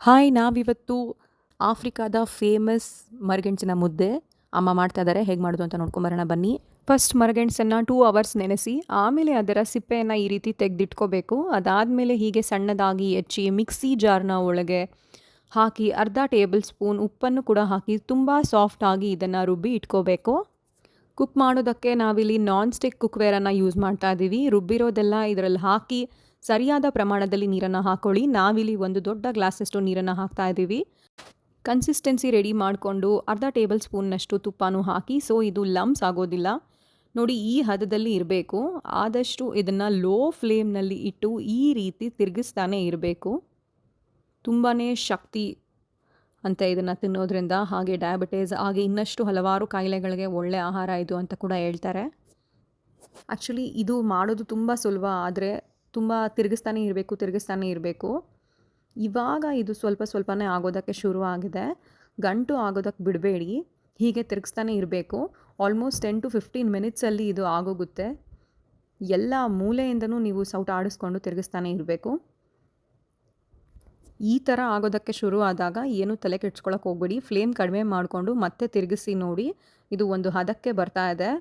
Hi, ನಾವಿವತ್ತು ಆಫ್ರಿಕಾದ famous ಮರಗೆಣಸಿನ ಮುದ್ದೆ ಅಮ್ಮ ಮಾಡ್ತಾ ಇದ್ದಾರೆ. ಹೇಗೆ ಮಾಡೋದು ಅಂತ ನೋಡ್ಕೊಂಬರೋಣ ಬನ್ನಿ. ಫಸ್ಟ್ ಮರಗೆಣಸನ್ನು 2 ಅವರ್ಸ್ ನೆನೆಸಿ ಆಮೇಲೆ ಅದರ ಸಿಪ್ಪೆಯನ್ನು ಈ ರೀತಿ ತೆಗೆದಿಟ್ಕೋಬೇಕು. ಅದಾದಮೇಲೆ ಹೀಗೆ ಸಣ್ಣದಾಗಿ ಹೆಚ್ಚಿ ಮಿಕ್ಸಿ ಜಾರ್ನ ಒಳಗೆ ಹಾಕಿ ಅರ್ಧ ಟೇಬಲ್ ಸ್ಪೂನ್ ಉಪ್ಪನ್ನು ಕೂಡ ಹಾಕಿ ತುಂಬ ಸಾಫ್ಟಾಗಿ ಇದನ್ನು ರುಬ್ಬಿ ಇಟ್ಕೋಬೇಕು. ಕುಕ್ ಮಾಡೋದಕ್ಕೆ ನಾವಿಲ್ಲಿ ನಾನ್ ಸ್ಟಿಕ್ ಕುಕ್ವೇರನ್ನು ಯೂಸ್ ಮಾಡ್ತಾ ಇದ್ದೀವಿ. ರುಬ್ಬಿರೋದೆಲ್ಲ ಇದರಲ್ಲಿ ಹಾಕಿ ಸರಿಯಾದ ಪ್ರಮಾಣದಲ್ಲಿ ನೀರನ್ನು ಹಾಕೊಳ್ಳಿ. ನಾವಿಲ್ಲಿ ಒಂದು ದೊಡ್ಡ ಗ್ಲಾಸಷ್ಟು ನೀರನ್ನು ಹಾಕ್ತಾ ಇದ್ದೀವಿ. ಕನ್ಸಿಸ್ಟೆನ್ಸಿ ರೆಡಿ ಮಾಡಿಕೊಂಡು ಅರ್ಧ ಟೇಬಲ್ ಸ್ಪೂನ್ನಷ್ಟು ತುಪ್ಪನೂ ಹಾಕಿ, ಸೊ ಇದು ಲಮ್ಸ್ ಆಗೋದಿಲ್ಲ ನೋಡಿ, ಈ ಹದದಲ್ಲಿ ಇರಬೇಕು. ಆದಷ್ಟು ಇದನ್ನು ಲೋ ಫ್ಲೇಮ್ನಲ್ಲಿ ಇಟ್ಟು ಈ ರೀತಿ ತಿರುಗಿಸ್ತಾನೆ ಇರಬೇಕು. ತುಂಬಾ ಶಕ್ತಿ ಅಂತ ಇದನ್ನು ತಿನ್ನೋದ್ರಿಂದ, ಹಾಗೆ ಡಯಾಬಿಟೀಸ್ ಹಾಗೆ ಇನ್ನಷ್ಟು ಹಲವಾರು ಕಾಯಿಲೆಗಳಿಗೆ ಒಳ್ಳೆಯ ಆಹಾರ ಇದು ಅಂತ ಕೂಡ ಹೇಳ್ತಾರೆ. ಆ್ಯಕ್ಚುಲಿ ಇದು ಮಾಡೋದು ತುಂಬ ಸುಲಭ, ಆದರೆ ತುಂಬ ತಿರುಗಿಸ್ತಾನೆ ಇರಬೇಕು. ಇವಾಗ ಇದು ಸ್ವಲ್ಪ ಸ್ವಲ್ಪನೇ ಆಗೋದಕ್ಕೆ ಶುರು ಆಗಿದೆ. ಗಂಟು ಆಗೋದಕ್ಕೆ ಬಿಡಬೇಡಿ, ಹೀಗೆ ತಿರುಗಿಸ್ತಾನೆ ಇರಬೇಕು. ಆಲ್ಮೋಸ್ಟ್ 10 to 15 ಮಿನಿಟ್ಸಲ್ಲಿ ಇದು ಆಗೋಗುತ್ತೆ. ಎಲ್ಲ ಮೂಲೆಯಿಂದನೂ ನೀವು ಸೌಟು ಆಡಿಸ್ಕೊಂಡು ತಿರುಗಿಸ್ತಾನೆ ಇರಬೇಕು. ಈ ಥರ ಆಗೋದಕ್ಕೆ ಶುರು ಆದಾಗ ಏನು ತಲೆ ಕೆಡ್ಸ್ಕೊಳಕ್ಕೆ ಹೋಗ್ಬೇಡಿ. ಫ್ಲೇಮ್ ಕಡಿಮೆ ಮಾಡಿಕೊಂಡು ಮತ್ತೆ ತಿರುಗಿಸಿ ನೋಡಿ, ಇದು ಒಂದು ಹದಕ್ಕೆ ಬರ್ತಾ ಇದೆ.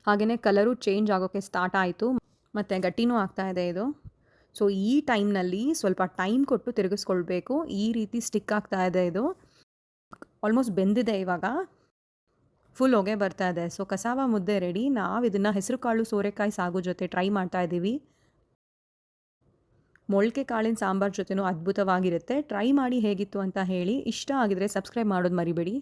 ಹಾಗೆಯೇ ಕಲರು ಚೇಂಜ್ ಆಗೋಕ್ಕೆ ಸ್ಟಾರ್ಟ್ ಆಯಿತು ಮತ್ತು ಗಟ್ಟಿನೂ ಆಗ್ತಾ ಇದೆ ಇದು. ಸೊ ಈ ಟೈಮ್ನಲ್ಲಿ ಸ್ವಲ್ಪ ಟೈಮ್ ಕೊಟ್ಟು ತಿರುಗಿಸ್ಕೊಳ್ಬೇಕು. ಈ ರೀತಿ ಸ್ಟಿಕ್ ಆಗ್ತಾ ಇದೆ ಇದು. ಆಲ್ಮೋಸ್ಟ್ ಬೆಂದಿದೆ, ಇವಾಗ ಫುಲ್ ಹೊಗೆ ಬರ್ತಾ ಇದೆ. ಸೊ ಕಸಾವ ಮುದ್ದೆ ರೆಡಿ. ನಾವು ಇದನ್ನು ಹೆಸರು ಕಾಳು ಸೋರೆಕಾಯಿ ಸಾಗು ಜೊತೆ ಟ್ರೈ ಮಾಡ್ತಾ ಇದ್ದೀವಿ. ಮೊಳಕೆ ಕಾಳಿನ ಸಾಂಬಾರು ಜೊತೆನೂ ಅದ್ಭುತವಾಗಿರುತ್ತೆ. ಟ್ರೈ ಮಾಡಿ ಹೇಗಿತ್ತು ಅಂತ ಹೇಳಿ. ಇಷ್ಟ ಆಗಿದ್ರೆ ಸಬ್ಸ್ಕ್ರೈಬ್ ಮಾಡೋದು ಮರಿಬೇಡಿ.